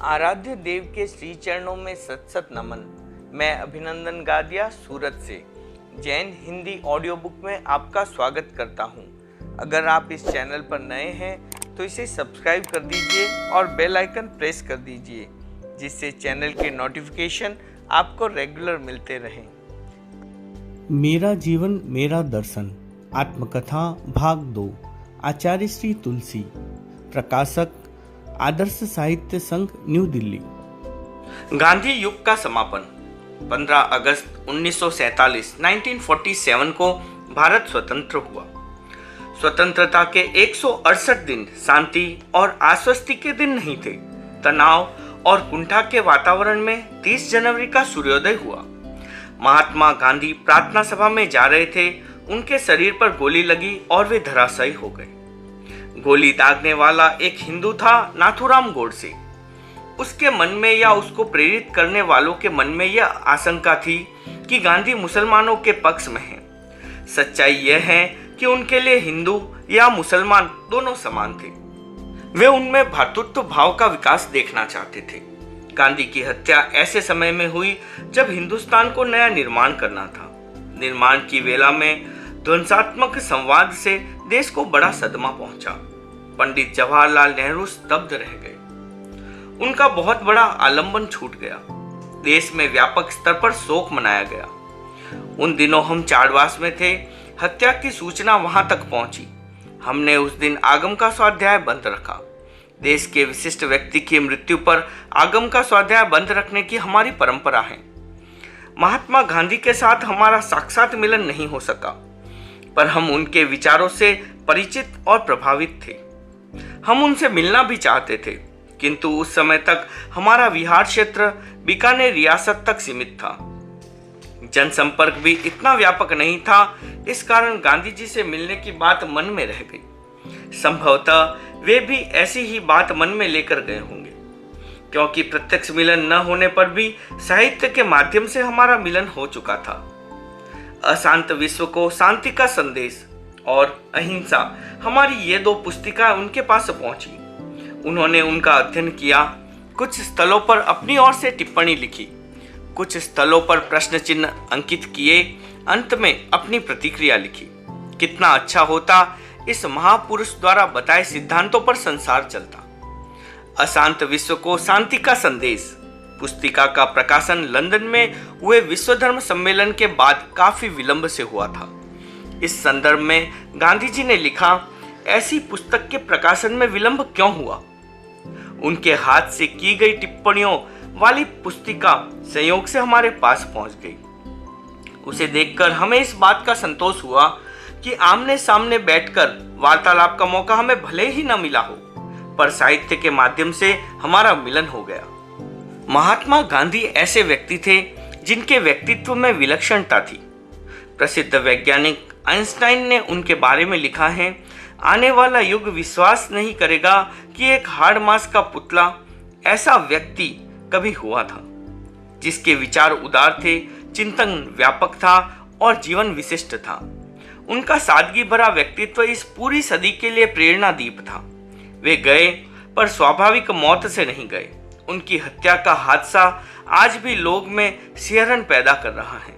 आराध्य देव के श्री चरणों में सत सत नमन। मैं अभिनंदन गादिया सूरत से जैन हिंदी ऑडियो बुक में आपका स्वागत करता हूं। अगर आप इस चैनल पर नए हैं तो इसे सब्सक्राइब कर दीजिए और बेल आइकन प्रेस कर दीजिए, जिससे चैनल के नोटिफिकेशन आपको रेगुलर मिलते रहें। मेरा जीवन मेरा दर्शन आत्मकथा भाग 2, आचार्य श्री तुलसी, प्रकाशक आदर्श साहित्य संघ, न्यू दिल्ली। गांधी युग का समापन 15 अगस्त 1947 1947 को भारत स्वतंत्र हुआ। स्वतंत्रता के 168 दिन शांति और आश्वस्ति के दिन नहीं थे। तनाव और कुंठा के वातावरण में 30 जनवरी का सूर्योदय हुआ। महात्मा गांधी प्रार्थना सभा में जा रहे थे। उनके शरीर पर गोली लगी और वे धराशायी हो गए। गोली दागने वाला एक हिंदू था, नाथूराम गोडसे। उसके मन में या उसको प्रेरित करने वालों के मन में यह आशंका थी कि गांधी मुसलमानों के पक्ष में हैं। सच्चाई यह है कि उनके लिए हिंदू या मुसलमान दोनों समान थे। वे उनमें भ्रातृत्व भाव का विकास देखना चाहते थे। गांधी की हत्या ऐसे समय में हुई जब हिंदुस्तान को नया निर्माण करना था। निर्माण की वेला में ध्वंसात्मक संवाद से देश को बड़ा सदमा पहुंचा। पंडित जवाहरलाल नेहरू स्तब्ध रह गए। उनका बहुत बड़ा आलंबन छूट गया। देश में व्यापक स्तर पर शोक मनाया गया। उन दिनों हम चाड़वास में थे। हत्या की सूचना वहां तक पहुंची। हमने उस दिन आगम का स्वाध्याय बंद रखा। देश के विशिष्ट व्यक्ति की मृत्यु पर आगम का स्वाध्याय बंद रखने की हमारी परंपरा है। महात्मा गांधी के साथ हमारा साक्षात मिलन नहीं हो सका, पर हम उनके विचारों से परिचित और प्रभावित थे। हम उनसे मिलना भी चाहते थे, किंतु उस समय तक हमारा विहार क्षेत्र बीकानेर रियासत तक सीमित था। जनसंपर्क भी इतना व्यापक नहीं था। इस कारण गांधी जी से मिलने की बात मन में रह गई। संभवतः वे भी ऐसी ही बात मन में लेकर गए होंगे, क्योंकि प्रत्यक्ष मिलन न होने पर भी साहित्य के माध्यम से हमारा मिलन हो चुका था। अशांत विश्व को शांति का संदेश और अहिंसा, हमारी ये 2 पुस्तिका उनके पास पहुंची। उन्होंने उनका अध्ययन किया। कुछ स्थलों पर अपनी ओर से टिप्पणी लिखी, कुछ स्थलों पर प्रश्न चिन्ह अंकित किए, अंत में अपनी प्रतिक्रिया लिखी। कितना अच्छा होता इस महापुरुष द्वारा बताए सिद्धांतों पर संसार चलता। अशांत विश्व को शांति का संदेश पुस्तिका का प्रकाशन लंदन में हुए विश्व धर्म सम्मेलन के बाद काफी विलंब से हुआ था। इस संदर्भ में गांधी जी ने लिखा, ऐसी पुस्तक के प्रकाशन में विलंब क्यों हुआ? उनके हाथ से की गई टिप्पणियों वाली पुस्तिका संयोग से हमारे पास पहुंच गई। उसे देखकर हमें इस बात का संतोष हुआ कि आमने सामने बैठकर वार्तालाप का मौका हमें भले ही न मिला हो, पर साहित्य के माध्यम से हमारा मिलन हो गया। महात्मा गांधी ऐसे व्यक्ति थे जिनके व्यक्तित्व में विलक्षणता थी। प्रसिद्ध वैज्ञानिक आइंस्टाइन ने उनके बारे में लिखा है, आने वाला युग विश्वास नहीं करेगा कि एक हाड़ मांस का पुतला ऐसा व्यक्ति कभी हुआ था, जिसके विचार उदार थे, चिंतन व्यापक था और जीवन विशिष्ट था। उनका सादगी भरा व्यक्तित्व इस पूरी सदी के लिए प्रेरणा दीप था। वे गए, पर स्वाभाविक मौत से नहीं गए। उनकी हत्या का हादसा आज भी लोग में सिहरन पैदा कर रहा है।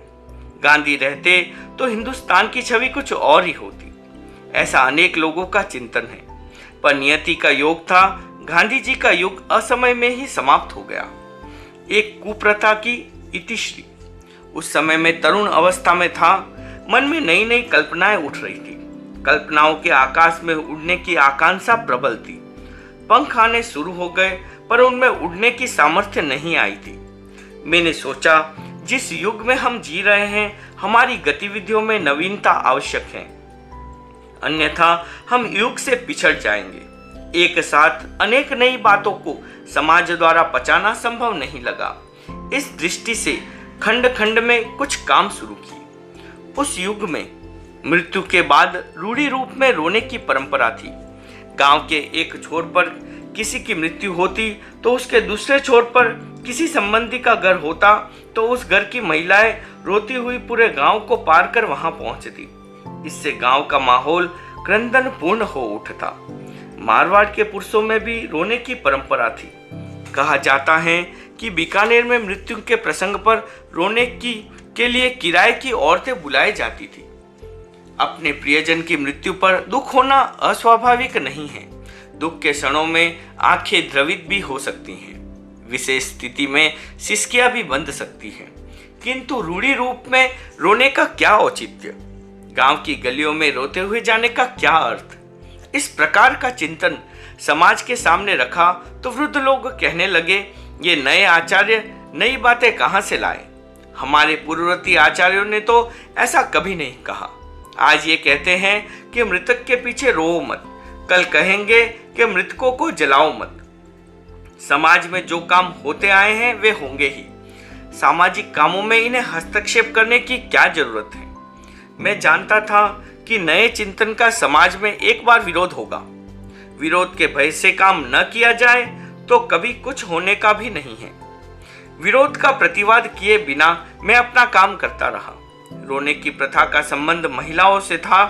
गांधी रहते तो हिंदुस्तान की छवि कुछ और ही होती, ऐसा अनेक लोगों का चिंतन है। पर नियति का योग था, गांधी जी का युग असमय में ही समाप्त हो गया। एक कुप्रथा की इतिश्री। उस समय में तरुण अवस्था में था। मन में नई नई कल्पनाएं उठ रही थी। कल्पनाओं के आकाश में उड़ने की आकांक्षा प्रबल थी। पंख आने शुरू हो गए, पर उनमें उड़ने की सामर्थ्य नहीं आई थी। मैंने सोचा, जिस युग में हम जी रहे हैं, हमारी गतिविधियों में नवीनता आवश्यक है, अन्यथा हम युग से पिछड़ जाएंगे। एक साथ अनेक नई बातों को समाज द्वारा पचाना संभव नहीं लगा। इस दृष्टि से खंड खंड में कुछ काम शुरू किए। उस युग में मृत्यु के बाद रूढ़ी रूप में रोने की परंपरा थी। गांव के एक छोर पर किसी की मृत्यु होती तो उसके दूसरे छोर पर किसी संबंधी का घर होता तो उस घर की महिलाएं रोती हुई पूरे गांव को पार कर वहां पहुंचती। इससे गांव का माहौल क्रंदन पूर्ण हो उठता। मारवाड़ के पुरुषों में भी रोने की परंपरा थी। कहा जाता है कि बीकानेर में मृत्यु के प्रसंग पर रोने के लिए किराए की औरतें बुलाई जाती थी। अपने प्रियजन की मृत्यु पर दुख होना अस्वाभाविक नहीं है। दुख के क्षणों में आंखें द्रवित भी हो सकती हैं, विशेष स्थिति में सिसकियां भी बंध सकती हैं, किंतु रूढ़ी रूप में रोने का क्या औचित्य, गांव की गलियों में रोते हुए जाने का क्या अर्थ। इस प्रकार का चिंतन समाज के सामने रखा तो वृद्ध लोग कहने लगे, ये नए आचार्य नई बातें कहां से लाए, हमारे पूर्ववर्ती आचार्यों ने तो ऐसा कभी नहीं कहा। आज ये कहते हैं कि मृतक के पीछे रो मत, कल कहेंगे कि मृतकों को जलाओ मत। समाज में जो काम होते आए हैं वे होंगे ही, सामाजिक कामों में इन्हें हस्तक्षेप करने की क्या जरूरत है। मैं जानता था कि नए चिंतन का समाज में एक बार विरोध होगा। विरोध के भय से काम न किया जाए तो कभी कुछ होने का भी नहीं है। विरोध का प्रतिवाद किए बिना मैं अपना काम करता रहा। रोने की प्रथा का संबंध महिलाओं से था।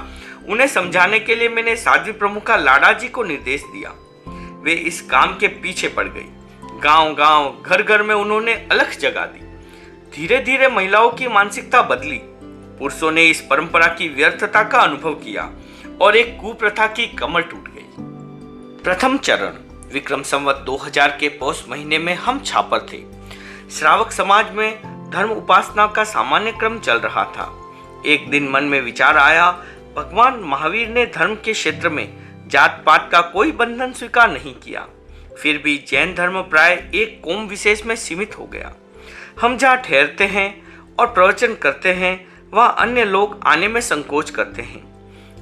उन्हें समझाने के लिए मैंने साध्वी प्रमुखा लाडा जी को निर्देश दिया। वे इस काम के पीछे पड़ गई। गांव गांव घर घर में उन्होंने अलख जगा दी। धीरे धीरे महिलाओं की मानसिकता बदली। पुरुषों ने इस परंपरा की व्यर्थता का अनुभव किया और एक कुप्रथा की कमर टूट गई। प्रथम चरण विक्रम संवत 2000 के पौष महीने में हम छापर थे। श्रावक समाज में धर्म उपासना का सामान्य क्रम चल रहा था। एक दिन मन में विचार आया, भगवान महावीर ने धर्म के क्षेत्र में जात पात का कोई बंधन स्वीकार नहीं किया, फिर भी जैन धर्म प्राय एक कौम विशेष में सीमित हो गया। हम जहाँ ठहरते हैं और प्रवचन करते हैं वहाँ अन्य लोग आने में संकोच करते हैं।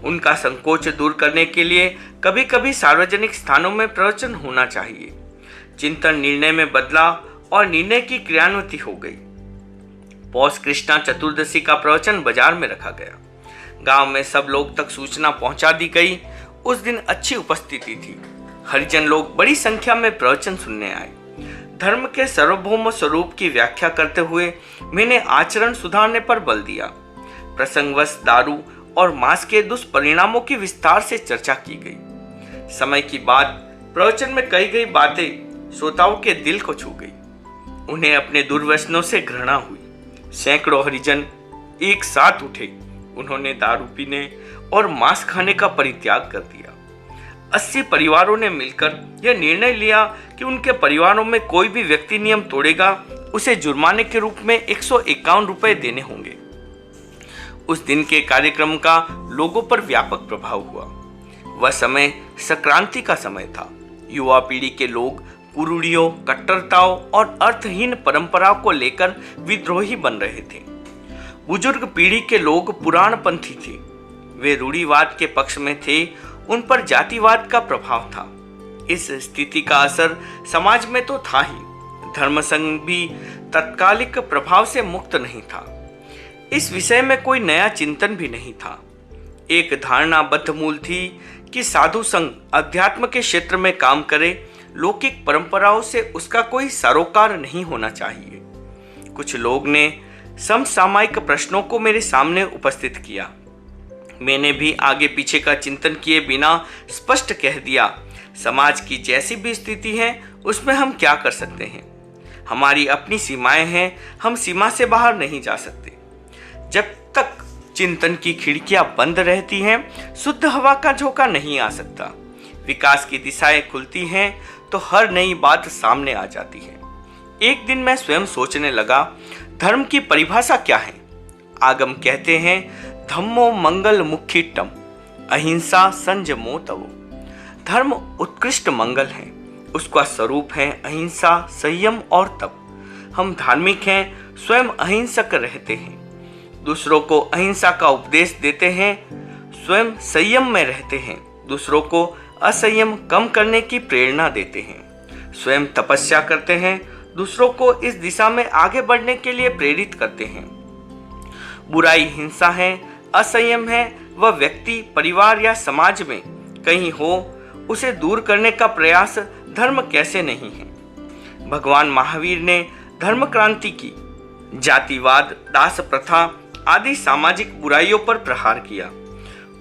उनका संकोच दूर करने के लिए कभी कभी सार्वजनिक स्थानों में प्रवचन होना चाहिए। चिंतन निर्णय में बदला और निर्णय की क्रियान्विति हो गई। पौष कृष्णा चतुर्दशी का प्रवचन बाजार में रखा गया। गांव में सब लोग तक सूचना पहुंचा दी गई। उस दिन अच्छी उपस्थिति थी। हरिजन लोग बड़ी संख्या में प्रवचन सुनने आए। धर्म के सार्वभौम स्वरूप की व्याख्या करते हुए मैंने आचरण सुधारने पर बल दिया। प्रसंगवश दारू और मांस के दुष्परिणामों की विस्तार से चर्चा की गई। समय की बात, प्रवचन में कही गई बातें श्रोताओं के दिल को छू गई। उन्हें अपने दुर्व्यसनों से घृणा हुई। सैकड़ों हरिजन एक साथ उठे। उन्होंने दारू पीने और मांस खाने का परित्याग कर दिया। 80 परिवारों ने मिलकर यह निर्णय लिया कि उनके परिवारों में कोई भी व्यक्ति नियम तोड़ेगा उसे जुर्माने के रूप में 151 रुपए देने होंगे। उस दिन के कार्यक्रम का लोगों पर व्यापक प्रभाव हुआ। वह समय संक्रांति का समय था। युवा पीढ़ी के लोग कुरूढ़ियों, कट्टरताओं और अर्थहीन परंपराओं को लेकर विद्रोही बन रहे थे। बुजुर्ग पीढ़ी के लोग पुराणपंथी थे। वे रूढ़िवाद के पक्ष में थे। उन पर जातिवाद का प्रभाव था। इस स्थिति का असर समाज में तो था ही। धर्म संघ भी तत्कालिक प्रभाव से मुक्त नहीं था। इस विषय में कोई नया चिंतन भी नहीं था। एक धारणा बद्धमूल थी कि साधु संघ अध्यात्म के क्षेत्र में काम करे, लौकिक परंपराओं से उसका कोई सरोकार नहीं होना चाहिए। कुछ लोग ने समसामयिक प्रश्नों को मेरे सामने उपस्थित किया। मैंने भी आगे पीछे का चिंतन किए बिना स्पष्ट कह दिया, समाज की जैसी भी स्थिति है उसमें हम क्या कर सकते हैं। हमारी अपनी सीमाएं हैं, हम सीमा से बाहर नहीं जा सकते। जब तक चिंतन की खिड़कियां बंद रहती हैं, शुद्ध हवा का झोंका नहीं आ सकता। विकास की दिशाएं खुलती हैं तो हर नई बात सामने आ जाती है। एक दिन मैं स्वयं सोचने लगा, धर्म की परिभाषा क्या है। आगम कहते हैं, धम्मो मंगल मुख्यटम, अहिंसा संयमो तवो। धर्म उत्कृष्ट मंगल है, उसका स्वरूप है अहिंसा, संयम और तप। हम धार्मिक हैं, स्वयं अहिंसक रहते हैं, दूसरों को अहिंसा का उपदेश देते हैं, स्वयं संयम में रहते हैं, दूसरों को असंयम कम करने की प्रेरणा देते हैं, स्वयं तपस्या करते हैं, दूसरों को इस दिशा में आगे बढ़ने के लिए प्रेरित करते हैं। बुराई हिंसा है, असंयम है, वह व्यक्ति, परिवार या समाज में कहीं हो, उसे दूर करने का प्रयास धर्म कैसे नहीं है। भगवान महावीर ने धर्म क्रांति की। जातिवाद, दास प्रथा आदि सामाजिक बुराइयों पर प्रहार किया।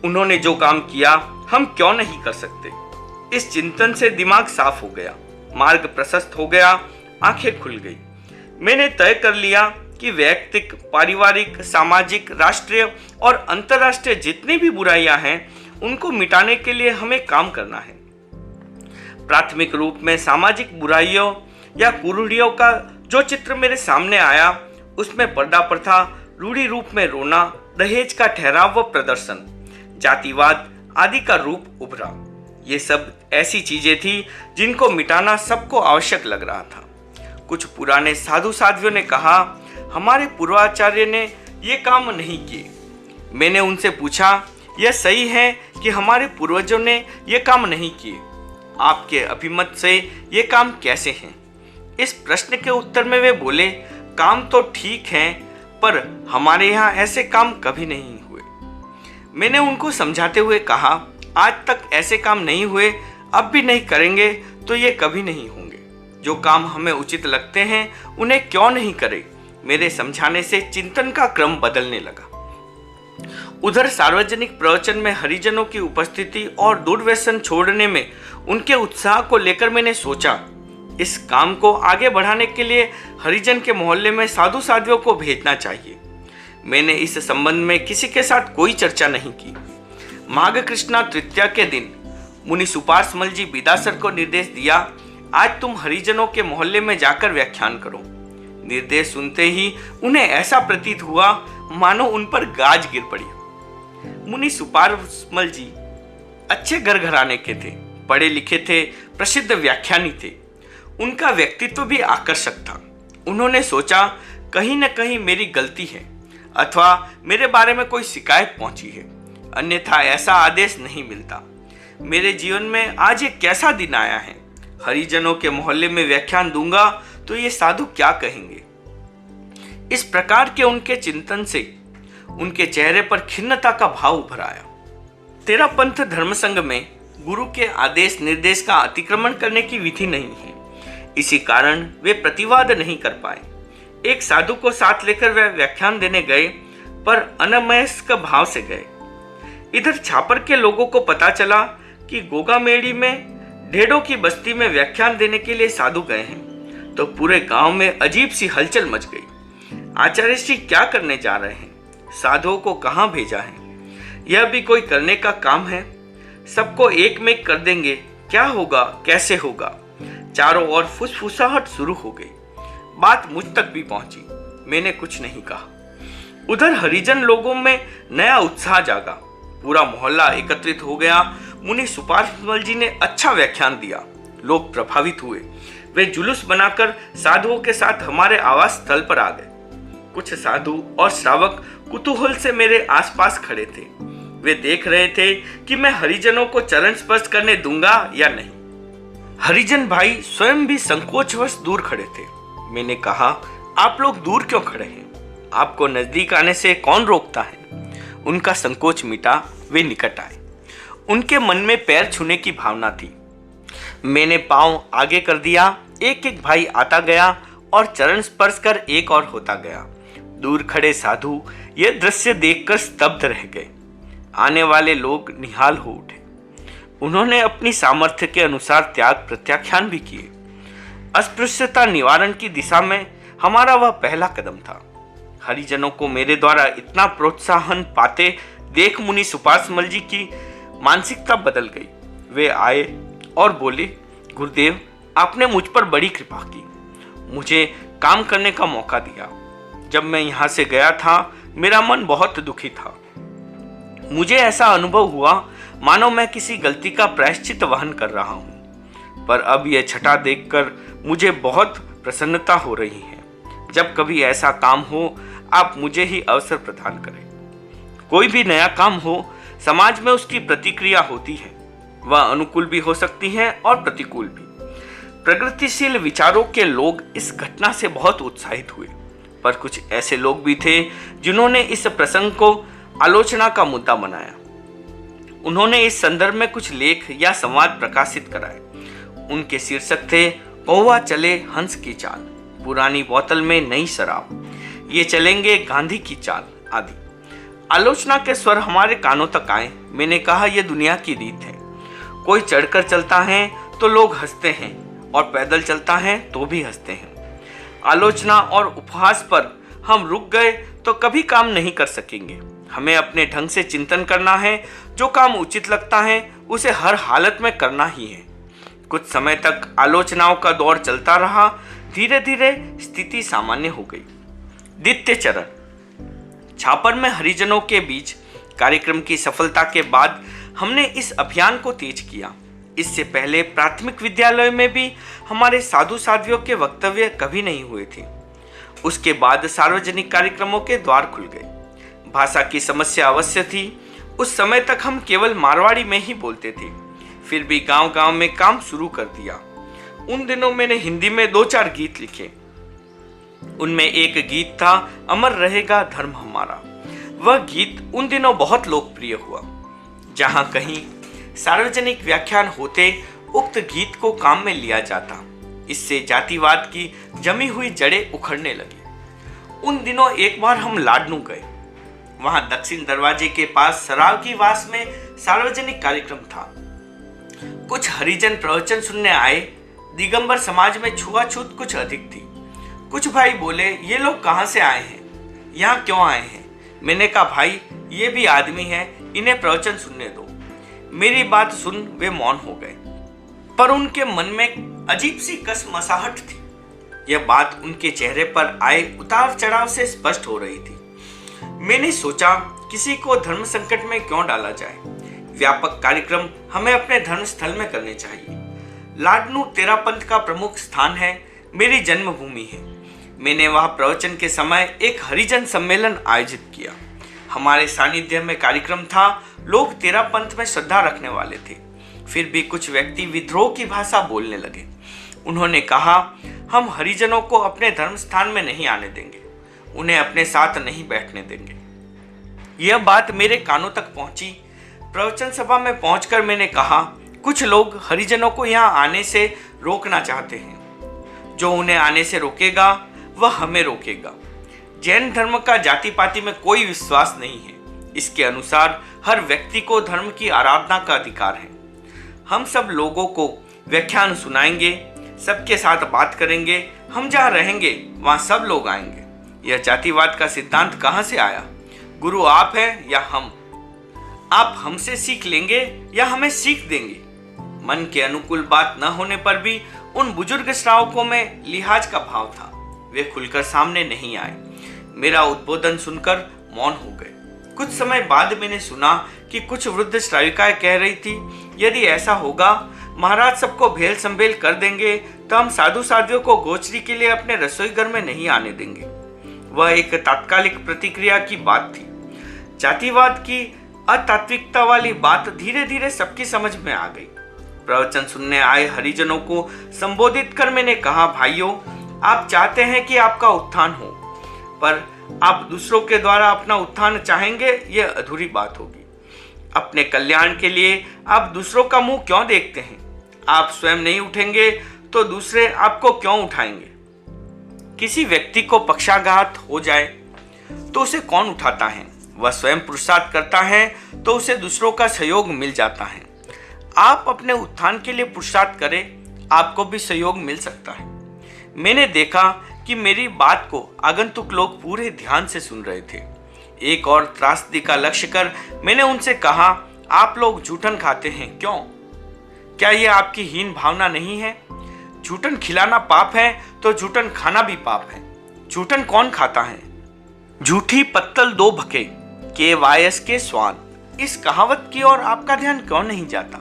उन्होंने जो काम किया हम क्यों नहीं कर सकते। इस चिंतन से दिमाग साफ हो गया। मार्ग प्रशस्त हो गया, आंखें खुल गई। मैंने तय कर लिया कि वैयक्तिक, पारिवारिक, सामाजिक, राष्ट्रीय और अंतर्राष्ट्रीय जितनी भी बुराइयां हैं उनको मिटाने के लिए हमें काम करना है। प्राथमिक रूप में सामाजिक बुराइयों या कुरूढ़ियों का जो चित्र मेरे सामने आया उसमें पर्दा प्रथा, रूढ़ी रूप में रोना, दहेज का ठहराव व प्रदर्शन, जातिवाद आदि का रूप उभरा। ये सब ऐसी चीजें थी जिनको मिटाना सबको आवश्यक लग रहा था। कुछ पुराने साधु साध्वियों ने कहा, हमारे पूर्वाचार्य ने ये काम नहीं किए। मैंने उनसे पूछा, यह सही है कि हमारे पूर्वजों ने ये काम नहीं किए? आपके अभिमत से ये काम कैसे हैं? इस प्रश्न के उत्तर में वे बोले, काम तो ठीक है, पर हमारे यहाँ ऐसे काम कभी नहीं हुए। मैंने उनको समझाते हुए कहा, आज तक ऐसे काम नहीं हुए, अब भी नहीं करेंगे तो ये कभी नहीं होंगे। जो काम हमें उचित लगते हैं उन्हें क्यों नहीं करें? मेरे समझाने से चिंतन का क्रम बदलने लगा। उधर सार्वजनिक प्रवचन में हरिजनों की उपस्थिति और दुर्व्यसन छोड़ने में उनके उत्साह को लेकर मैंने सोचा, इस काम को आगे बढ़ाने के लिए हरिजन के मोहल्ले में साधु साध्वियों को भेजना चाहिए। मैंने इस संबंध में किसी के साथ कोई चर्चा नहीं की। माघ कृष्णा तृतीया के दिन मुनि सुपार्श्मल जी बिदासर को निर्देश दिया, आज तुम हरिजनों के मोहल्ले में जाकर व्याख्यान करो। निर्देश सुनते ही उन्हें ऐसा प्रतीत हुआ मानो उन पर गाज गिर पड़ी। मुनि सुपार्श्मल जी अच्छे घर घराने के थे, पढ़े लिखे थे, प्रसिद्ध व्याख्यानी थे। उनका व्यक्तित्व भी आकर्षक था। उन्होंने सोचा, कहीं न कहीं मेरी गलती है अथवा मेरे बारे में कोई शिकायत पहुंची है, अन्यथा ऐसा आदेश नहीं मिलता। मेरे जीवन में आज एक कैसा दिन आया है, हरिजनों के मोहल्ले में व्याख्यान दूंगा तो ये साधु क्या कहेंगे। इस प्रकार के उनके चिंतन से उनके चेहरे पर खिन्नता का भाव उभर आया। तेरा पंथ धर्म संघ में गुरु के आदेश निर्देश का अतिक्रमण करने की विधि नहीं है, इसी कारण वे प्रतिवाद नहीं कर पाए। एक साधु को साथ लेकर वे व्याख्यान देने गए, पर अनमयस्क भाव से गए। इधर छापर के लोगों को पता चला कि गोगामेड़ी में ढेडों की बस्ती में व्याख्यान देने के लिए साधु गए हैं, तो पूरे गांव में अजीब सी हलचल मच गई। आचार्य श्री क्या करने जा रहे हैं? साधुओं को कहाँ भेजा है? यह भी कोई करने का काम है? सबको एक में कर देंगे, क्या होगा, कैसे होगा? चारों ओर फुसफुसाहट शुरू हो गई। बात मुझ तक भी पहुंची। मैंने कुछ नहीं कहा। उधर हरिजन लोगों में नया उत्साह जागा। पूरा मोहल्ला एकत्रित हो गया। मुनि सुपार्श्मल जी ने अच्छा व्याख्यान दिया। लोग प्रभावित हुए। वे जुलूस बनाकर साधुओं के साथ हमारे आवास स्थल पर आ गए। कुछ साधु और श्रावक कुतूहल से मेरे आसपास खड़े थे। वे देख रहे थे कि मैं हरिजनों को चरण स्पर्श करने दूंगा या नहीं। हरिजन भाई स्वयं भी संकोचवश दूर खड़े थे। मैंने कहा, आप लोग दूर क्यों खड़े हैं? आपको नजदीक आने से कौन रोकता है? उनका संकोच मिटा, वे निकट आए। उनके मन में पैर छूने की भावना थी। मैंने पांव आगे कर दिया। एक एक भाई आता गया और चरण स्पर्श कर एक और होता गया। दूर खड़े साधु यह दृश्य देखकर स्तब्ध रह गए। आने वाले लोग निहाल हो उठे। उन्होंने अपनी सामर्थ्य के अनुसार त्याग प्रत्याख्यान भी किए। अस्पृश्यता निवारण की दिशा में हमारा वह पहला कदम था। हरिजनों को मेरे द्वारा इतना प्रोत्साहन पाते देख मुनि सुपार्श्मल जी की मानसिकता बदल गई। वे आए और बोले, गुरुदेव, आपने मुझ पर बड़ी कृपा की, मुझे काम करने का मौका दिया। जब मैं यहाँ से गया था मेरा मन बहुत दुखी था। मुझे ऐसा अनुभव हुआ मानो मैं किसी गलती का प्रायश्चित वहन कर रहा हूँ। पर अब यह छटा देखकर मुझे बहुत प्रसन्नता हो रही है। जब कभी ऐसा काम हो आप मुझे ही अवसर प्रदान करें। कोई भी नया काम हो, समाज में उसकी प्रतिक्रिया होती है। वह अनुकूल भी हो सकती है और प्रतिकूल भी। प्रगतिशील विचारों के लोग इस घटना से बहुत उत्साहित हुए, पर कुछ ऐसे लोग भी थे जिन्होंने इस प्रसंग को आलोचना का मुद्दा बनाया। उन्होंने इस संदर्भ में कुछ लेख या संवाद प्रकाशित कराए। उनके शीर्षक थे, कौवा चले हंस की चाल, पुरानी बोतल में नई शराब, ये चलेंगे गांधी की चाल आदि। आलोचना के स्वर हमारे कानों तक आए। मैंने कहा, यह दुनिया की रीत है। कोई चढ़कर चलता है तो लोग हंसते हैं और पैदल चलता है तो भी हंसते हैं। आलोचना और उपहास पर हम रुक गए तो कभी काम नहीं कर सकेंगे। हमें अपने ढंग से चिंतन करना है। जो काम उचित लगता है उसे हर हालत में करना ही है। कुछ समय तक आलोचनाओं का दौर चलता रहा। धीरे धीरे स्थिति सामान्य हो गई। द्वितीय चरण। छापर में हरिजनों के बीच कार्यक्रम की सफलता के बाद हमने इस अभियान को तेज किया। इससे पहले प्राथमिक विद्यालय में भी हमारे साधु साध्वियों के वक्तव्य कभी नहीं हुए थे। उसके बाद सार्वजनिक कार्यक्रमों के द्वार खुल गए। भाषा की समस्या अवश्य थी। उस समय तक हम केवल मारवाड़ी में ही बोलते थे, फिर भी गांव-गांव में काम शुरू कर दिया। उन दिनों मैंने हिंदी में 2-4 गीत लिखे। उनमें एक गीत था अमर रहेगा धर्म हमारा। वह गीत उन दिनों बहुत लोकप्रिय हुआ। जहां कहीं सार्वजनिक व्याख्यान होते उक्त गीत को काम में लिया जाता। इससे जातिवाद की जमी हुई जड़ें उखड़ने लगी। उन दिनों एक बार हम लाडनू गए। वहां दक्षिण दरवाजे के पास सराव की वास में सार्वजनिक कार्यक्रम था। कुछ हरिजन प्रवचन सुनने आए। दिगंबर समाज में छुआछूत कुछ अधिक थी। कुछ भाई बोले, ये लोग कहां से आए हैं, यहाँ क्यों आए हैं? मैंने कहा, भाई ये भी आदमी हैं, इन्हें प्रवचन सुनने दो। मेरी बात सुन वे मौन हो गए, पर उनके मन में अजीब सी कसमसाहट थी। यह बात उनके चेहरे पर आए उतार चढ़ाव से स्पष्ट हो रही थी। मैंने सोचा, किसी को धर्म संकट में क्यों डाला जाए। व्यापक कार्यक्रम हमें अपने धर्म स्थल में करने चाहिए। लाडनू तेरापंथ का प्रमुख स्थान है, मेरी जन्मभूमि है। मैंने वहां प्रवचन के समय एक हरिजन सम्मेलन आयोजित किया। हमारे सानिध्य में कार्यक्रम था। लोग तेरापंथ में श्रद्धा रखने वाले थे। फिर भी कुछ व्यक्ति विद्रोह की भाषा बोलने लगे। उन्होंने कहा, हम हरिजनों को अपने धर्म स्थान में नहीं आने देंगे, उन्हें अपने साथ नहीं बैठने देंगे। यह बात मेरे कानों तक पहुंची। प्रवचन सभा में पहुंचकर मैंने कहा, कुछ लोग हरिजनों को यहाँ आने से रोकना चाहते हैं। जो उन्हें आने से रोकेगा वह हमें रोकेगा। जैन धर्म का जाति पाति में कोई विश्वास नहीं है। इसके अनुसार हर व्यक्ति को धर्म की आराधना का अधिकार है। हम सब लोगों को व्याख्यान सुनाएंगे, सबके साथ बात करेंगे। हम जहाँ रहेंगे वहाँ सब लोग आएंगे। यह जातिवाद का सिद्धांत कहाँ से आया? गुरु आप हैं या हम? आप हमसे सीख लेंगे या हमें सीख देंगे? मन के अनुकूल बात न होने पर भी उन बुजुर्ग श्रावकों में लिहाज का भाव था। वे खुलकर सामने नहीं आए। मेरा उद्बोधन सुनकर मौन हो गए। कुछ समय बाद मैंने सुना कि कुछ वृद्ध श्राविकाएं कह रही थी, यदि ऐसा होगा, महाराज सबको भेल संभेल कर देंगे तो हम साधु साध्वियों को गोचरी के लिए अपने रसोई घर में नहीं आने देंगे। वह एक तात्कालिक प्रतिक्रिया की बात थी। जातिवाद की अतात्विकता वाली बात धीरे धीरे सबकी समझ में आ गई। प्रवचन सुनने आए हरिजनों को संबोधित कर मैंने कहा, भाइयों, आप चाहते हैं कि आपका उत्थान हो, पर आप दूसरों के द्वारा अपना उत्थान चाहेंगे, यह अधूरी बात होगी। अपने कल्याण के लिए आप दूसरों का मुंह क्यों देखते हैं? आप स्वयं नहीं उठेंगे तो दूसरे आपको क्यों उठाएंगे? किसी व्यक्ति को पक्षाघात हो जाए तो उसे कौन उठाता है? वह स्वयं पुरुषार्थ करता है तो उसे दूसरों का सहयोग मिल जाता है। आप अपने उत्थान के लिए पुरुषार्थ करें, आपको भी सहयोग मिल सकता है। मैंने देखा कि मेरी बात को आगंतुक लोग पूरे ध्यान से सुन रहे थे। एक और त्रासदी का लक्ष्य कर मैंने उनसे कहा, आप लोग जूठन खाते हैं क्यों? क्या यह आपकी हीन भावना नहीं है? जूठन खिलाना पाप है तो जूठन खाना भी पाप है। जूठन कौन खाता है? झूठी पत्तल दो भके के वायस के स्वान। इस कहावत की ओर आपका ध्यान क्यों नहीं जाता?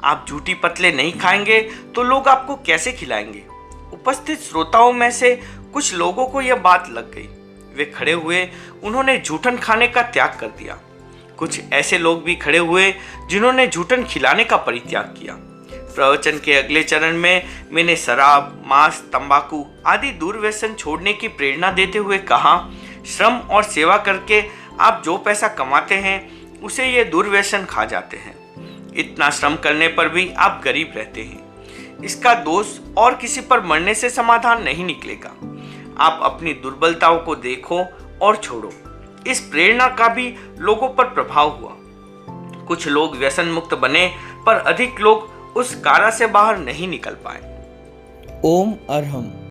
आप झूठी पतले नहीं खाएंगे तो लोग आपको कैसे खिलाएंगे? उपस्थित श्रोताओं में से कुछ लोगों को यह बात लग गई। वे खड़े हुए, उन्होंने जूठन खाने का त्याग कर दिया। कुछ ऐसे लोग भी खड़े हुए जिन्होंने जूठन खिलाने का परित्याग किया। प्रवचन के अगले चरण में मैंने शराब, मांस, तंबाकू आदि दुर्व्यसन छोड़ने की प्रेरणा देते हुए कहा, श्रम और सेवा करके आप जो पैसा कमाते हैं उसे ये दुर्व्यसन खा जाते हैं। इतना श्रम करने पर भी आप गरीब रहते हैं। इसका दोष और किसी पर मरने से समाधान नहीं निकलेगा। आप अपनी दुर्बलताओं को देखो और छोड़ो। इस प्रेरणा का भी लोगों पर प्रभाव हुआ। कुछ लोग व्यसन मुक्त बने, पर अधिक लोग उस कारा से बाहर नहीं निकल पाए। ओम अरहम।